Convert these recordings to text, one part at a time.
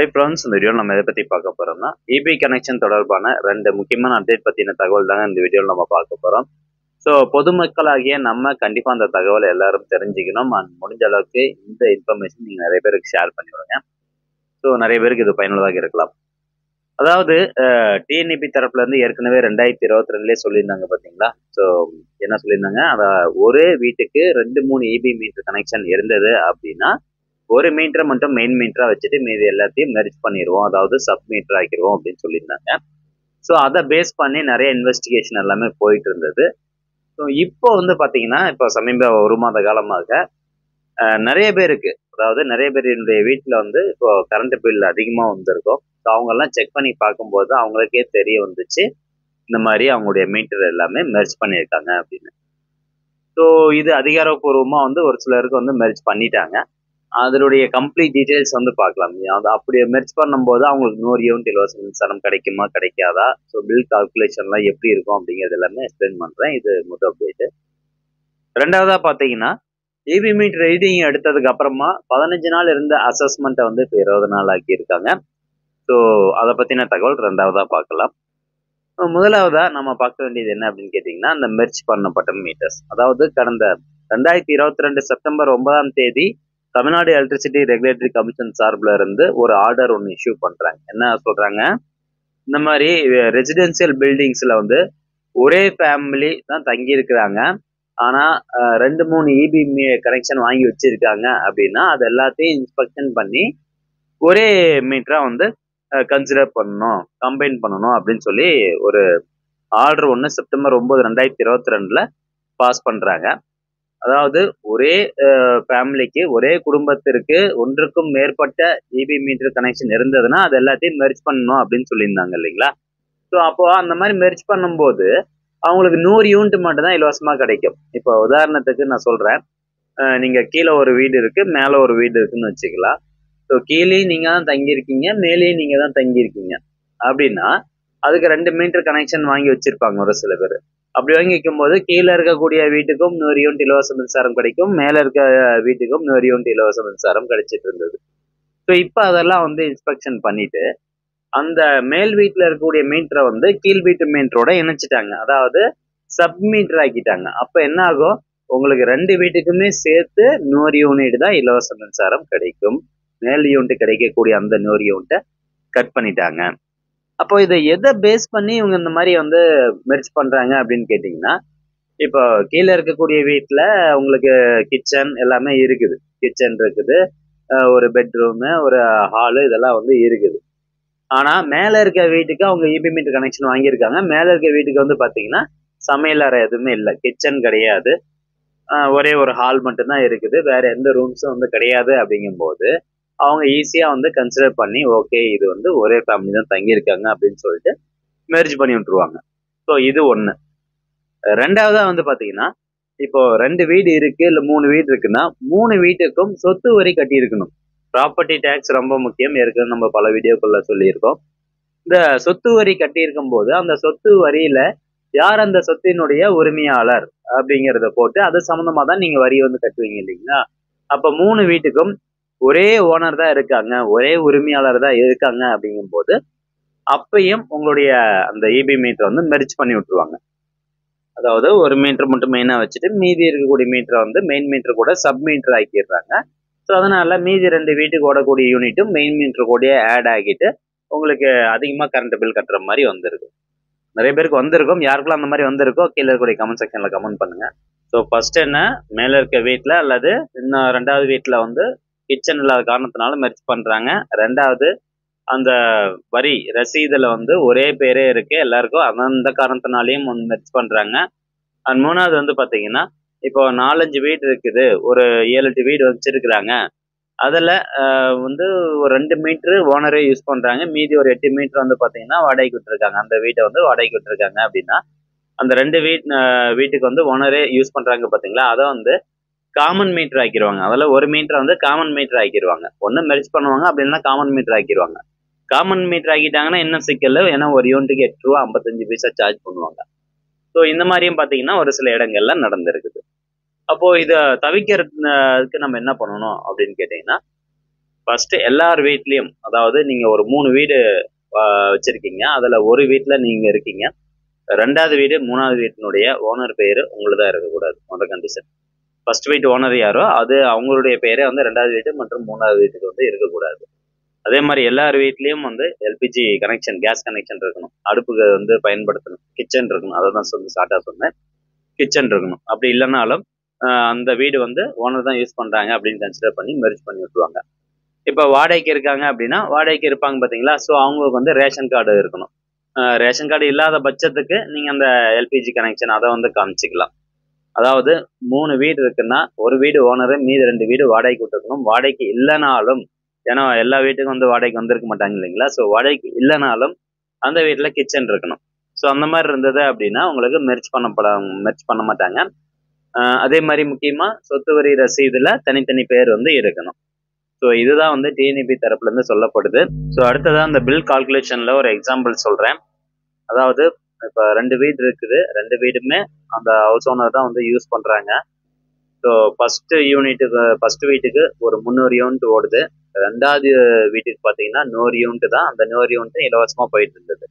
Hey friends, இந்த வீடியோவில் நம்ம எதை பற்றி பார்க்க போகிறோம்னா இபி கனெக்ஷன் தொடர்பான 2 முக்கியமான அப்டேட் பற்றின தகவல் தாங்க இந்த வீடியோவில் நம்ம பார்க்க போகிறோம். ஸோ பொதுமக்களாகிய நம்ம கண்டிப்பாக அந்த தகவலை எல்லாரும் தெரிஞ்சுக்கணும். அண்ட் முடிஞ்ச அளவுக்கு இந்த இன்ஃபர்மேஷன் நீங்கள் நிறைய பேருக்கு ஷேர் பண்ணி விடுங்க. ஸோ நிறைய பேருக்கு இது பயனுள்ளதாக இருக்கலாம். அதாவது டிஎன்இபி தரப்புலேருந்து ஏற்கனவே 2022 சொல்லியிருந்தாங்க பார்த்தீங்களா. ஸோ என்ன சொல்லியிருந்தாங்க, ஒரே வீட்டுக்கு 2-3 இபி மீட்டர் கனெக்ஷன் இருந்தது அப்படின்னா ஒரு மீட்டரை மட்டும் மெயின் மீட்டரா வச்சுட்டு மீதி எல்லாத்தையும் மெர்ஜ் பண்ணிடுவோம், அதாவது சப் மீட்டர் ஆக்கிடுவோம் அப்படின்னு சொல்லியிருந்தாங்க. ஸோ அதை பேஸ் பண்ணி நிறைய இன்வெஸ்டிகேஷன் எல்லாமே போயிட்டு இருந்தது. ஸோ இப்போ வந்து பார்த்தீங்கன்னா, இப்போ சமீப 1 மாத காலமாக நிறைய பேருக்கு, அதாவது நிறைய பேருடைய வீட்டில் வந்து இப்போ கரண்ட் பில் அதிகமாக வந்திருக்கும். ஸோ அவங்கெல்லாம் செக் பண்ணி பார்க்கும்போது அவங்களுக்கே தெரிய வந்துச்சு, இந்த மாதிரி அவங்களுடைய மீட்டர் எல்லாமே மெர்ஜ் பண்ணியிருக்காங்க அப்படின்னு. ஸோ இது அதிகாரப்பூர்வமாக வந்து ஒரு சிலருக்கு வந்து மெர்ஜ் பண்ணிட்டாங்க. அதனுடைய கம்ப்ளீட் டீடைல்ஸ் வந்து பார்க்கலாம். அது அப்படி மெர்ஜ் பண்ணும்போது அவங்களுக்கு 100 யூனிட் இலவச மின்சாரம் கிடைக்குமா கிடைக்காதா, ஸோ பில் கால்குலேஷன்லாம் எப்படி இருக்கும் அப்படிங்கிறது எல்லாமே எக்ஸ்பிளைன் பண்ணுறேன். இது முதல் அப்டேட்டு. ரெண்டாவதாக பார்த்தீங்கன்னா, இபி மீட்டர் ரீடிங் எடுத்ததுக்கு அப்புறமா 15 நாள் இருந்த அசஸ்மெண்ட்டை வந்து இப்போ 20 நாள் ஆக்கியிருக்காங்க. ஸோ அதை பற்றின தகவல் ரெண்டாவதாக பார்க்கலாம். முதலாவதாக நம்ம பார்க்க வேண்டியது என்ன அப்படின்னு கேட்டிங்கன்னா, அந்த மெர்ஜ் பண்ணப்பட்ட மீட்டர்ஸ். அதாவது கடந்த 2022 செப்டம்பர் 9ஆம் தேதி தமிழ்நாடு எலக்ட்ரிசிட்டி ரெகுலேட்டரி கமிஷன் சார்பில் இருந்து ஒரு ஆர்டர் ஒன்று இஷ்யூ பண்ணுறாங்க. என்ன சொல்கிறாங்க, இந்த மாதிரி ரெசிடென்சியல் பில்டிங்ஸில் வந்து ஒரே ஃபேமிலி தான் தங்கியிருக்கிறாங்க, ஆனால் 2-3 இபி கனெக்ஷன் வாங்கி வச்சுருக்காங்க அப்படின்னா அது எல்லாத்தையும் இன்ஸ்பெக்ஷன் பண்ணி ஒரே மீட்டராக வந்து கன்சிடர் பண்ணணும், கம்பைன் பண்ணணும் அப்படின்னு சொல்லி ஒரு ஆர்டர் ஒன்று செப்டம்பர் 9, 2022 பாஸ் பண்ணுறாங்க. அதாவது ஒரே ஃபேமிலிக்கு, ஒரே குடும்பத்திற்கு ஒன்றுக்கும் மேற்பட்ட இபி மீட்டர் கனெக்ஷன் இருந்ததுன்னா அது எல்லாத்தையும் மெர்ஜ் பண்ணணும் அப்படின்னு சொல்லியிருந்தாங்க இல்லைங்களா. ஸோ அப்போ அந்த மாதிரி மெர்ஜ் பண்ணும்போது அவங்களுக்கு 100 யூனிட் மட்டும் தான் இலவசமாக கிடைக்கும். இப்போ உதாரணத்துக்கு நான் சொல்கிறேன், நீங்கள் கீழே ஒரு வீடு இருக்குது, மேலே ஒரு வீடு இருக்குன்னு வச்சுக்கலாம். ஸோ கீழேயும் நீங்கள் தான் தங்கியிருக்கீங்க, மேலேயும் நீங்கள் தான் தங்கியிருக்கீங்க அப்படின்னா அதுக்கு 2 மீட்டர் கனெக்ஷன் வாங்கி வச்சுருப்பாங்க ஒரு சில பேர். அப்படி வாங்கி வைக்கும் போது கீழே இருக்கக்கூடிய வீட்டுக்கும் 100 யூனிட் இலவச மின்சாரம் கிடைக்கும், மேலே இருக்க வீட்டுக்கும் 100 யூனிட் இலவச மின்சாரம் கிடைச்சிட்டு இருந்தது. ஸோ இப்போ அதெல்லாம் வந்து இன்ஸ்பெக்ஷன் பண்ணிட்டு அந்த மேல் வீட்டில் இருக்கக்கூடிய மீட்டரை வந்து கீழ் வீட்டு மீட்டரோட இணைச்சிட்டாங்க, அதாவது சப் மீட்டர் ஆக்கிட்டாங்க. அப்போ என்ன ஆகும், உங்களுக்கு 2 வீட்டுக்குமே சேர்த்து 100 யூனிட் தான் இலவச மின்சாரம் கிடைக்கும். மேல் யூனிட் கிடைக்கக்கூடிய அந்த 100 யூனிட்டை கட் பண்ணிட்டாங்க. அப்போ இதை எதை பேஸ் பண்ணி இவங்க இந்த மாதிரி வந்து மெர்ஜ் பண்றாங்க அப்படின்னு கேட்டிங்கன்னா, இப்போ கீழே இருக்கக்கூடிய வீட்டில் உங்களுக்கு கிச்சன் எல்லாமே இருக்குது, கிச்சன் இருக்குது, ஒரு பெட்ரூமு, ஒரு ஹாலு, இதெல்லாம் வந்து இருக்குது. ஆனால் மேலே இருக்க வீட்டுக்கு அவங்க இபி மீட்டர் கனெக்ஷன் வாங்கியிருக்காங்க. மேலே இருக்க வீட்டுக்கு வந்து பார்த்தீங்கன்னா சமையல் அறை எதுவுமே இல்லை, கிச்சன் கிடையாது, ஒரே ஒரு ஹால் மட்டும்தான் இருக்குது, வேற எந்த ரூம்ஸும் வந்து கிடையாது. அப்படிங்கும்போது அவங்க ஈஸியாக வந்து கன்சிடர் பண்ணி ஓகே இது வந்து ஒரே ஃபேமிலி தான் தங்கியிருக்காங்க அப்படின்னு சொல்லிட்டு மெர்ஜ் பண்ணி விட்டுருவாங்க. ஸோ இது ஒன்று. ரெண்டாவதாக வந்து பார்த்தீங்கன்னா, இப்போ 2 வீடு இருக்குது இல்லை 3 வீடு இருக்குன்னா 3 வீட்டுக்கும் சொத்து வரி கட்டியிருக்கணும். ப்ராப்பர்ட்டி டேக்ஸ் ரொம்ப முக்கியம், ஏற்கனவே நம்ம பல வீடியோக்குள்ள சொல்லியிருக்கோம். இந்த சொத்து வரி கட்டியிருக்கும் போது அந்த சொத்து வரியில யார் அந்த சொத்தினுடைய உரிமையாளர் அப்படிங்கிறத போட்டு அது சம்மந்தமாக தான் நீங்கள் வரி வந்து கட்டுவீங்க இல்லைங்களா. அப்போ 3 வீட்டுக்கும் ஒரே ஓனர் தான் இருக்காங்க, ஒரே உரிமையாளர் தான் இருக்காங்க அப்படிங்கும்போது அப்பையும் உங்களுடைய அந்த இபி மீட்டர் வந்து மெர்ஜ் பண்ணி விட்டுருவாங்க. அதாவது ஒரு மீட்டர் மட்டும் மெயினாக வச்சுட்டு மீதி இருக்கக்கூடிய மீட்டரை வந்து மெயின் மீட்டர் கூட சப் மீட்டர் ஆக்கிடுறாங்க. ஸோ அதனால மீதி 2 வீட்டுக்கு ஓடக்கூடிய யூனிட்டும் மெயின் மீட்டர் கூட ஆட் ஆகிட்டு உங்களுக்கு அதிகமாக கரண்ட் பில் கட்டுற மாதிரி வந்திருக்கு. நிறைய பேருக்கு வந்திருக்கும், யாருக்கெல்லாம் அந்த மாதிரி வந்திருக்கோ கீழே இருக்கக்கூடிய கமெண்ட் செக்ஷனில் கமெண்ட் பண்ணுங்க. ஸோ ஃபர்ஸ்ட் என்ன, மேலே இருக்க வீட்டில் அல்லது இன்னும் 2வது வீட்டில் வந்து கிச்சன் இல்லாத காரணத்தினால மெர்ஜ் பண்றாங்க. 2வது அந்த வரி ரசீதுல வந்து ஒரே பேரே இருக்கு எல்லாருக்கும், அந்த காரணத்தினாலையும் மெர்ஜ் பண்றாங்க. அண்ட் 3வது வந்து பாத்தீங்கன்னா, இப்போ 4-5 வீடு இருக்குது, ஒரு 7-8 வீடு வச்சிருக்கிறாங்க, அதில் வந்து ஒரு 2 மீட்டரு ஓனரே யூஸ் பண்றாங்க, மீதி ஒரு 8 மீட்டர் வந்து பாத்தீங்கன்னா வாடகைக்கு விட்டுருக்காங்க. அந்த வீட்டை வந்து வாடகைக்கு விட்டுருக்காங்க அப்படின்னா அந்த 2 வீட்டுக்கு வந்து ஓனரே யூஸ் பண்றாங்க பாத்தீங்களா, அதை வந்து காமன் மீட்டர் ஆக்கிடுவாங்க. அதில் ஒரு மீட்டரை வந்து காமன் மீட்டர் ஆக்கிடுவாங்க. ஒன்று மெர்ஜ் பண்ணுவாங்க, அப்படி இல்லைன்னா காமன் மீட்டர் ஆக்கிடுவாங்க. காமன் மீட்டர் ஆக்கிட்டாங்கன்னா என்ன சிக்கல், ஏன்னா ஒரு யூனிட்டுக்கு 8 ரூபா 55 பைசா சார்ஜ் பண்ணுவாங்க. ஸோ இந்த மாதிரியும் பார்த்தீங்கன்னா ஒரு சில இடங்கள்ல நடந்திருக்குது. அப்போ இதை தவிர்க்கிறதுக்கு நம்ம என்ன பண்ணணும் அப்படின்னு கேட்டீங்கன்னா, ஃபர்ஸ்ட் எல்லார் வீட்லயும், அதாவது நீங்க ஒரு 3 வீடு வச்சிருக்கீங்க. அதுல ஒரு வீட்டுல நீங்க இருக்கீங்க. 2வது வீடு 3வது வீட்டினுடைய ஓனர் பேரு உங்களுதா இருக்கக்கூடாது. முதல் கண்டிஷன். ஃபர்ஸ்ட் வீட்டு ஓனர் யாரோ அது அவங்களுடைய பேரே வந்து 2வது வீட்டு மற்றும் 3வது வீட்டுக்கு வந்து இருக்கக்கூடாது. அதே மாதிரி எல்லார் வீட்லயும் வந்து எல்பிஜி கனெக்ஷன், கேஸ் கனெக்ஷன் இருக்கணும். அடுப்புக்கு வந்து பயன்படுத்தணும். கிச்சன் இருக்கணும். அதை தான் ஷார்ட்டா சொன்னேன். கிச்சன் இருக்கணும். அப்படி இல்லைனாலும் அந்த வீடு வந்து ஓனர் தான் யூஸ் பண்றாங்க அப்படின்னு கன்சிடர் பண்ணி மெர்ஜ் பண்ணி விட்டுருவாங்க. இப்போ வாடகைக்கு இருக்காங்க அப்படின்னா வாடகைக்கு இருப்பாங்க பார்த்தீங்களா, ஸோ அவங்களுக்கு வந்து ரேஷன் கார்டு இருக்கணும். ரேஷன் கார்டு இல்லாத பட்சத்துக்கு நீங்கள் அந்த எல்பிஜி கனெக்ஷன் அதை வந்து காமிச்சிக்கலாம். அதாவது 3 வீடு இருக்குன்னா ஒரு வீடு ஓனரு, மீது 2 வீடு வாடகைக்கு விட்டுருக்கணும். வாடகைக்கு இல்லைனாலும், ஏன்னா எல்லா வீட்டுக்கும் வந்து வாடகைக்கு வந்திருக்க மாட்டாங்க இல்லைங்களா, ஸோ வாடகைக்கு இல்லைனாலும் அந்த வீட்டில் கிச்சன் இருக்கணும். ஸோ அந்த மாதிரி இருந்தது அப்படின்னா உங்களுக்கு மெர்ஜ் பண்ண மாட்டாங்க. அதே மாதிரி முக்கியமாக சொத்து வரி ரசீதுல தனித்தனி பேர் வந்து இருக்கணும். ஸோ இதுதான் வந்து டிஎன்இபி தரப்புல இருந்து சொல்லப்படுது. ஸோ அடுத்ததான் அந்த பில் கால்குலேஷன்ல ஒரு எக்ஸாம்பிள் சொல்றேன். அதாவது இப்போ 2 வீடு இருக்குது. 2 வீடுமே அந்த ஹவுஸ் ஓனர் தான் வந்து யூஸ் பண்றாங்க. ஸோ ஃபர்ஸ்ட் வீட்டுக்கு ஒரு 300 யூனிட் ஓடுது. 2வது வீட்டுக்கு பார்த்தீங்கன்னா 100 யூனிட் தான். அந்த 100 யூனிட் இலவசமா போயிட்டு இருந்தது.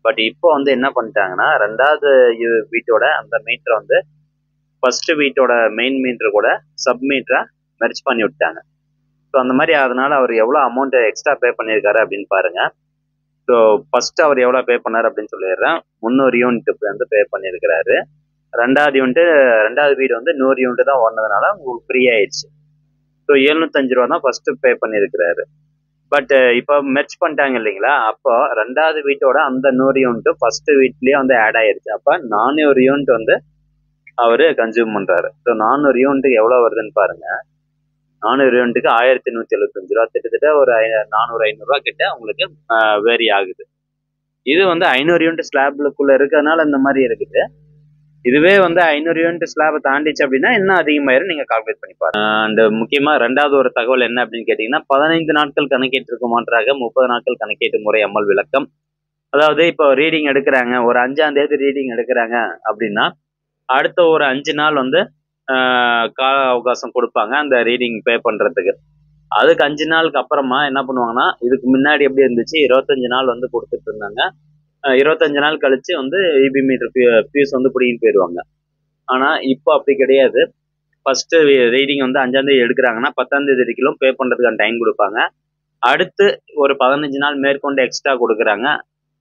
பட் இப்போ வந்து என்ன பண்ணிட்டாங்கன்னா 2வது வீட்டோட அந்த மீட்டரை வந்து ஃபர்ஸ்ட் வீட்டோட மெயின் மீட்டர் கூட சப் மீட்டரா மெர்ஜ் பண்ணி விட்டாங்க. ஸோ அந்த மாதிரி அதனால அவர் எவ்வளோ அமௌண்ட் எக்ஸ்ட்ரா பே பண்ணியிருக்காரு அப்படின்னு பாருங்க. ஸோ ஃபர்ஸ்ட் அவர் எவ்வளோ பே பண்ணார் அப்படின்னு சொல்லிடுறேன். 300 யூனிட் வந்து பே பண்ணியிருக்கிறாரு. 2வது வீடு வந்து 100 யூனிட் தான் ஓடுனதுனால உங்களுக்கு ஃப்ரீ ஆயிடுச்சு. ஸோ 705 ரூபா தான் ஃபர்ஸ்ட் பே பண்ணியிருக்கிறாரு. பட் இப்போ மெர்ஜ் பண்ணிட்டாங்க இல்லைங்களா, அப்போ 2வது வீட்டோட அந்த 100 யூனிட் ஃபர்ஸ்ட் வீட்லயே வந்து ஆட் ஆயிருச்சு. அப்போ 400 யூனிட் வந்து அவரு கன்சியூம் பண்றாரு. ஸோ 400 யூனிட்டுக்கு எவ்வளோ வருதுன்னு பாருங்க. 400 யூனிட்டுக்கு 1175 ரூபா, கிட்டத்தட்ட ஒரு 400-500 ரூபா கிட்ட உங்களுக்கு வேரி ஆகுது. இது வந்து 500 யூனிட் ஸ்லாப்லுக்குள்ள இருக்கிறதுனால இந்த மாதிரி இருக்குது. இதுவே வந்து 500 யூனிட் ஸ்லாபை தாண்டிச்சு அப்படின்னா இன்னும் அதிகமாயிரும். நீங்க கால்குலேட் பண்ணி பாருங்க. அண்ட் முக்கியமா 2வது ஒரு தகவல் என்ன அப்படின்னு கேட்டீங்கன்னா, 15 நாட்கள் கணக்கீட்டிற்கு மாற்றாக 30 நாட்கள் கணக்கீட்டு முறை அமல் விளக்கம். அதாவது இப்போ ரீடிங் எடுக்கிறாங்க, ஒரு 5ஆம் தேதி ரீடிங் எடுக்கிறாங்க அப்படின்னா அடுத்த ஒரு 5 நாள் வந்து கால அவகாசம் கொடுப்பாங்க அந்த ரீடிங் பே பண்றதுக்கு. அதுக்கு 5 நாளுக்கு அப்புறமா என்ன பண்ணுவாங்கன்னா, இதுக்கு முன்னாடி எப்படி இருந்துச்சு, 25 நாள் வந்து கொடுத்துட்டு இருந்தாங்க. 25 நாள் கழிச்சு வந்து இபி மீட்டர் ஃபீஸ் வந்து பிடிங்கிட்டு போயிடுவாங்க. ஆனா இப்போ அப்படி கிடையாது. ஃபர்ஸ்ட் ரீடிங் வந்து 5ஆம் தேதி எடுக்கிறாங்கன்னா 10ஆம் தேதி வரைக்கும் பே பண்றதுக்கான டைம் கொடுப்பாங்க. அடுத்து ஒரு 15 நாள் மேற்கொண்டு எக்ஸ்ட்ரா கொடுக்குறாங்க.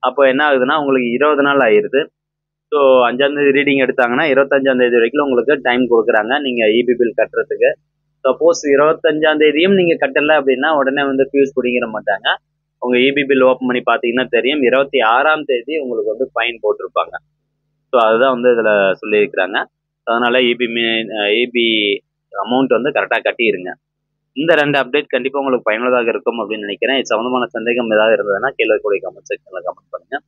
அப்போ என்ன ஆகுதுன்னா உங்களுக்கு 20 நாள் ஆயிடுது. ஸோ 5ஆம் தேதி ரீடிங் எடுத்தாங்கன்னா 25ஆம் தேதி வரைக்கும் உங்களுக்கு டைம் கொடுக்குறாங்க நீங்க இபி பில் கட்டுறதுக்கு. சப்போஸ் 25ஆம் தேதியும் நீங்க கட்டல அப்படின்னா உடனே வந்து ஃபியூஸ் பிடிங்கிற மாட்டாங்க. உங்க இபி பில் ஓப்பன் பண்ணி பார்த்தீங்கன்னா தெரியும், 26ஆம் தேதி உங்களுக்கு வந்து ஃபைன் போட்டிருப்பாங்க. ஸோ அதுதான் வந்து இதுல சொல்லியிருக்கிறாங்க. அதனால இபி அமௌண்ட் வந்து கரெக்டாக கட்டிடுங்க. இந்த 2 அப்டேட் கண்டிப்பாக உங்களுக்கு பயனுள்ளதாக இருக்கும் அப்படின்னு நினைக்கிறேன். இது சம்பந்தமான சந்தேகம் ஏதாவது இருந்ததுன்னா கீழே கூடிய கமெண்ட் செக்ஷன்ல கமெண்ட் பண்ணுங்க.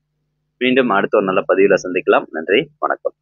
மீண்டும் அடுத்த ஒரு நல்ல பதிவில் சந்திக்கலாம். நன்றி, வணக்கம்.